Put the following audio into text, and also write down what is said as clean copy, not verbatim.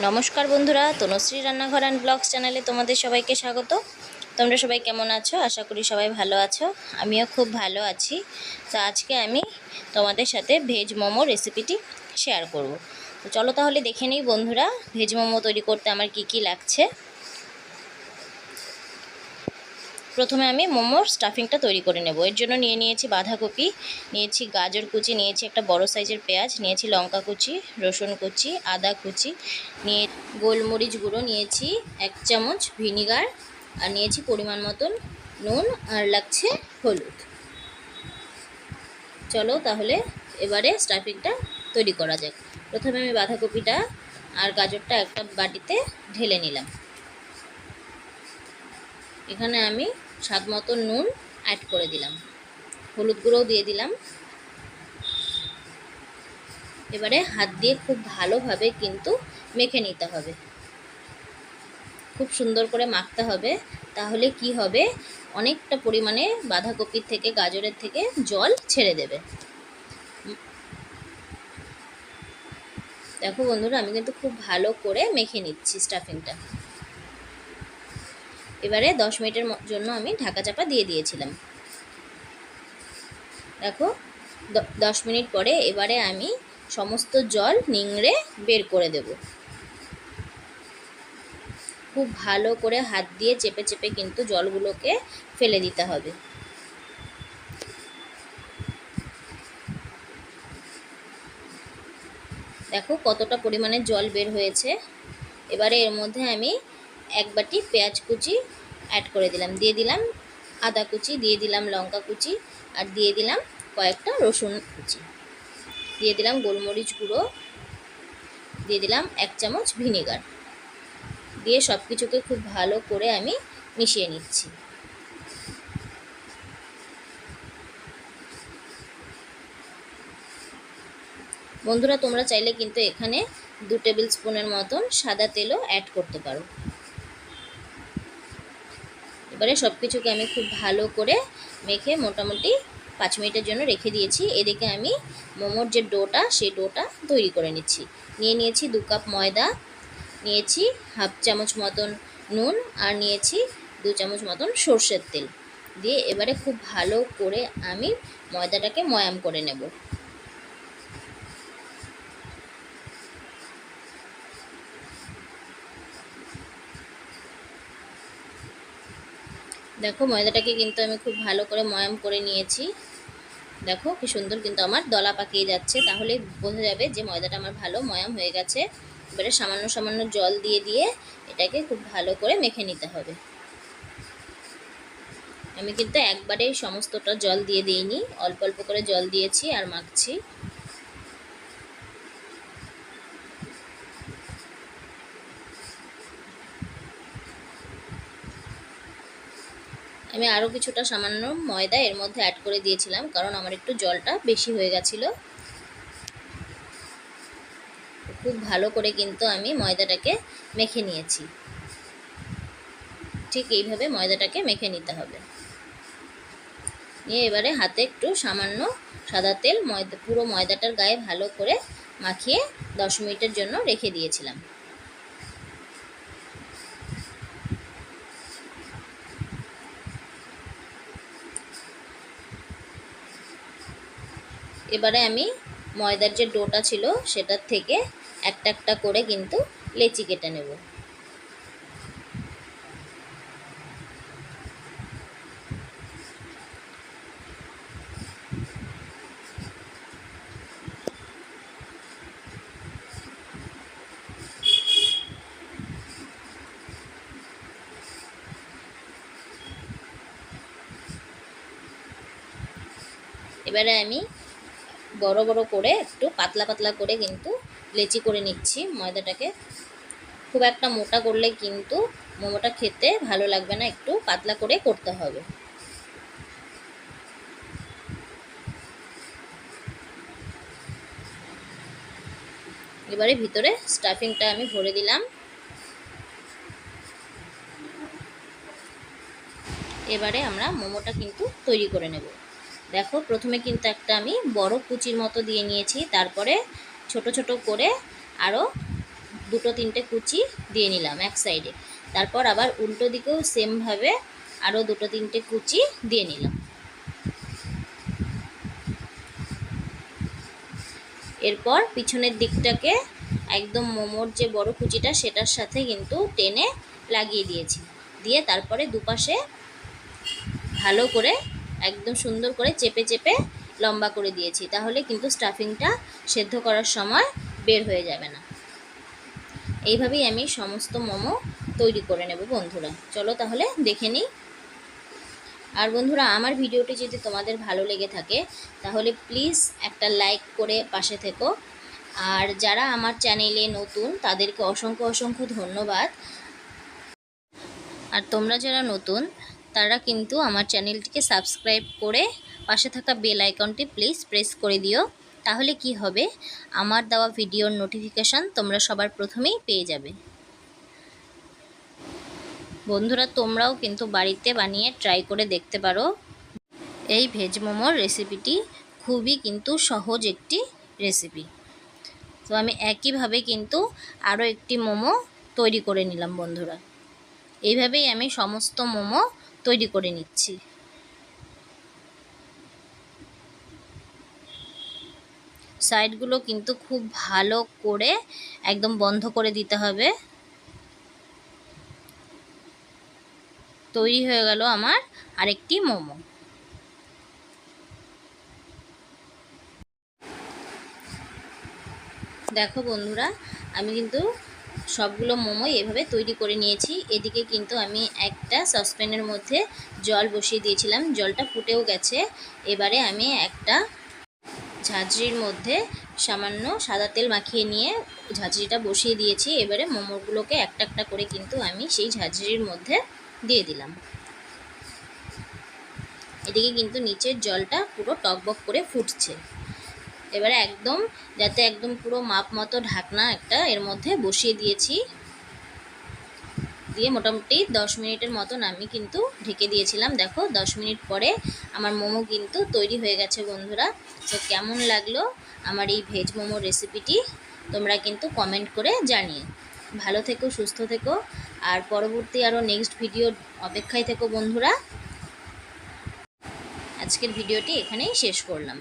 নমস্কার বন্ধুরা, তনুশ্রী রান্নাঘর অ্যান্ড ব্লগস চ্যানেলে তোমাদের সবাইকে স্বাগত। তোমরা সবাই কেমন আছো? আশা করি সবাই ভালো আছো। আমিও খুব ভালো আছি। তো আজকে আমি তোমাদের সাথে ভেজ মোমো রেসিপিটি শেয়ার করব। তো চলো তাহলে দেখে নিই বন্ধুরা, ভেজ মোমো তৈরি করতে আমার কি লাগছে। প্রথমে আমি মোমোর স্টাফিংটা তৈরি করে নেব। এর জন্য নিয়েছি বাঁধাকপি, নিয়েছি গাজর কুচি, নিয়েছি একটা বড় সাইজের পেঁয়াজ, নিয়েছি লঙ্কা কুচি, রসুন কুচি, আদা কুচি, নিয়ে গোলমরিচ গুঁড়ো নিয়েছি 1 চামচ, ভিনিগার, আর নিয়েছি পরিমাণ মতন নুন, আর লাগছে হলুদ। চলো তাহলে এবারে স্টাফিংটা তৈরি করা যাক। প্রথমে আমি বাঁধাকপিটা আর গাজরটা একটা বাটিতে ঢেলে নিলাম। এখানে আমি স্বাদ মতো নুন অ্যাড করে দিলাম, হলুদ গুঁড়োও দিয়ে দিলাম। এবারে হাত দিয়ে খুব ভালোভাবে কিন্তু মেখে নিতে হবে, খুব সুন্দর করে মাখতে হবে। তাহলে কি হবে, অনেকটা পরিমাণে বাঁধাকপির থেকে গাজরের থেকে জল ছেড়ে দেবে। দেখো বন্ধুরা, আমি কিন্তু খুব ভালো করে মেখে নিচ্ছি স্টাফিংটা। এবারে 10 মিনিটের জন্য আমি ঢাকা চাপা দিয়ে দিয়েছিলাম। দেখো 10 মিনিট পরে এবারে আমি সমস্ত জল নিংড়ে বের করে দেব। খুব ভালো করে হাত দিয়ে চেপে চেপে কিন্তু জলগুলোকে ফেলে দিতে হবে। দেখো কতটা পরিমাণে জল বের হয়েছে। এবারে এর মধ্যে আমি 1 বাটি পেঁয়াজ কুচি অ্যাড করে দিলাম, দিয়ে দিলাম আদা কুচি, দিয়ে দিলাম লঙ্কা কুচি, আর দিয়ে দিলাম কয়েকটা রসুন কুচি, দিয়ে দিলাম গোলমরিচ গুঁড়ো, দিয়ে দিলাম 1 চামচ ভিনিগার, দিয়ে সব কিছুকে খুব ভালো করে আমি মিশিয়ে নিচ্ছি। বন্ধুরা, তোমরা চাইলে কিন্তু এখানে 2 টেবিল স্পুনের মতন সাদা তেলও অ্যাড করতে পারো। এবারে সব কিছুকে আমি খুব ভালো করে মেখে মোটামুটি 5 মিনিটের জন্য রেখে দিয়েছি। এদিকে আমি মোমোর যে ডোটা, সেই ডোটা তৈরি করে নিচ্ছি। নিয়েছি 2 কাপ ময়দা, নিয়েছি হাফ চামচ মতন নুন, আর নিয়েছি 2 চামচ মতন সর্ষের তেল, দিয়ে এবারে খুব ভালো করে আমি ময়দাটাকে ময়াম করে নেব। দেখো ময়দাটাকে কিন্তু আমি খুব ভালো করে ময়াম করে নিয়েছি। দেখো কি সুন্দর কিন্তু আমার দলা পাকিয়ে যাচ্ছে, তাহলে বোঝা যাবে যে ময়দাটা আমার ভালো ময়াম হয়ে গেছে। এবারে সামান্য সামান্য জল দিয়ে দিয়ে এটাকে খুব ভালো করে মেখে নিতে হবে। আমি কিন্তু একবারেই সমস্তটা জল দিয়ে দিইনি, অল্প অল্প করে জল দিয়েছি আর মাখছি। আমি আরও কিছুটা সামান্য ময়দা এর মধ্যে অ্যাড করে দিয়েছিলাম, কারণ আমার একটু জলটা বেশি হয়ে গেছিলো। খুব ভালো করে কিন্তু আমি ময়দাটাকে মেখে নিয়েছি। ঠিক এইভাবে ময়দাটাকে মেখে নিতে হবে। নিয়ে এবারে হাতে একটু সামান্য সাদা তেল পুরো ময়দাটার গায়ে ভালো করে মাখিয়ে 10 মিনিটের জন্য রেখে দিয়েছিলাম। এবারে আমি ময়দার যে ডোটা ছিল সেটার থেকে একটা একটা করে কিন্তু লেচি কেটে নেব। এবারে আমি বড় বড় করে একটু পাতলা পাতলা করে কিন্তু লেচি করে নিচ্ছি ময়দাটাকে। খুব একটা মোটা করলে কিন্তু মোমোটা খেতে ভালো লাগবে না, একটু পাতলা করে করতে হবে। এবারে ভিতরে স্টাফিংটা আমি ভরে দিলাম। এবারে আমরা মোমোটা কিন্তু তৈরি করে নেব। দেখো প্রথমে কিন্তু একটা আমি বড় কুচির মতো দিয়ে নিয়েছি, তারপরে ছোট ছোট করে আরও দুটো তিনটে কুচি দিয়ে নিলাম এক সাইডে। তারপর আবার উল্টো দিকেও সেমভাবে আরও দুটো তিনটে কুচি দিয়ে নিলাম। এরপর পিছনের দিকটাকে একদম মোমোর যে বড় কুচিটা সেটার সাথে কিন্তু টেনে লাগিয়ে দিয়েছি। দিয়ে তারপরে দুপাশে ভালো করে একদম সুন্দর করে চেপে চেপে লম্বা করে দিয়েছি, তাহলে কিন্তু স্টাফিংটা সেদ্ধ করার সময় বের হয়ে যাবে না। এইভাবেই আমি সমস্ত মোমো তৈরি করে নেব বন্ধুরা। চলো তাহলে দেখে নিই। আর বন্ধুরা, আমার ভিডিওটি যদি তোমাদের ভালো লেগে থাকে তাহলে প্লিজ একটা লাইক করে পাশে থেকো। আর যারা আমার চ্যানেলে নতুন তাদেরকে অসংখ্য অসংখ্য ধন্যবাদ। আর তোমরা যারা নতুন তারা কিন্তু আমার চ্যানেলটিকে সাবস্ক্রাইব করে পাশে থাকা বেল আইকনটি প্লিজ প্রেস করে দিও। তাহলে কি হবে, আমার দেওয়া ভিডিওর নোটিফিকেশান তোমরা সবার প্রথমেই পেয়ে যাবে। বন্ধুরা, তোমরাও কিন্তু বাড়িতে বানিয়ে ট্রাই করে দেখতে পারো। এই ভেজ মোমোর রেসিপিটি খুবই কিন্তু সহজ একটি রেসিপি। তো আমি একইভাবে কিন্তু আরও একটি মোমো তৈরি করে নিলাম বন্ধুরা। এইভাবেই আমি সমস্ত মোমো তৈরি করে নিচ্ছি। সাইডগুলো কিন্তু খুব ভালো করে একদম বন্ধ করে দিতে হবে। তৈরি হয়ে গেল আমার আরেকটি মোমো। দেখো বন্ধুরা, আমি কিন্তু সবগুলো মোমো এভাবে তৈরি করে নিয়েছি। এদিকে কিন্তু আমি একটা সসপ্যানের মধ্যে জল বসিয়ে দিয়েছিলাম, জলটা ফুটেও গেছে। এবারে আমি একটা ঝাঁঝরির মধ্যে সামান্য সাদা তেল মাখিয়ে নিয়ে ঝাঁঝরিটা বসিয়ে দিয়েছি। এবারে মোমোগুলোকে একটা একটা করে কিন্তু আমি সেই ঝাঁঝরির মধ্যে দিয়ে দিলাম। এদিকে কিন্তু নিচের জলটা পুরো টকবক করে ফুটছে। এবারে একদম যাতে একদম পুরো মাপ মতো ঢাকনা একটা এর মধ্যে বসিয়ে দিয়েছি। দিয়ে মোটামুটি 10 মিনিটের মতন আমি কিন্তু ঢেকে দিয়েছিলাম। দেখো 10 মিনিট পরে আমার মোমো কিন্তু তৈরি হয়ে গেছে বন্ধুরা। তো কেমন লাগলো আমার এই ভেজ মোমো রেসিপিটি তোমরা কিন্তু কমেন্ট করে জানিও। ভালো থেকো, সুস্থ থেকো, আর পরবর্তী আরও নেক্সট ভিডিওর অপেক্ষায় থেকো বন্ধুরা। আজকের ভিডিওটি এখানেই শেষ করলাম।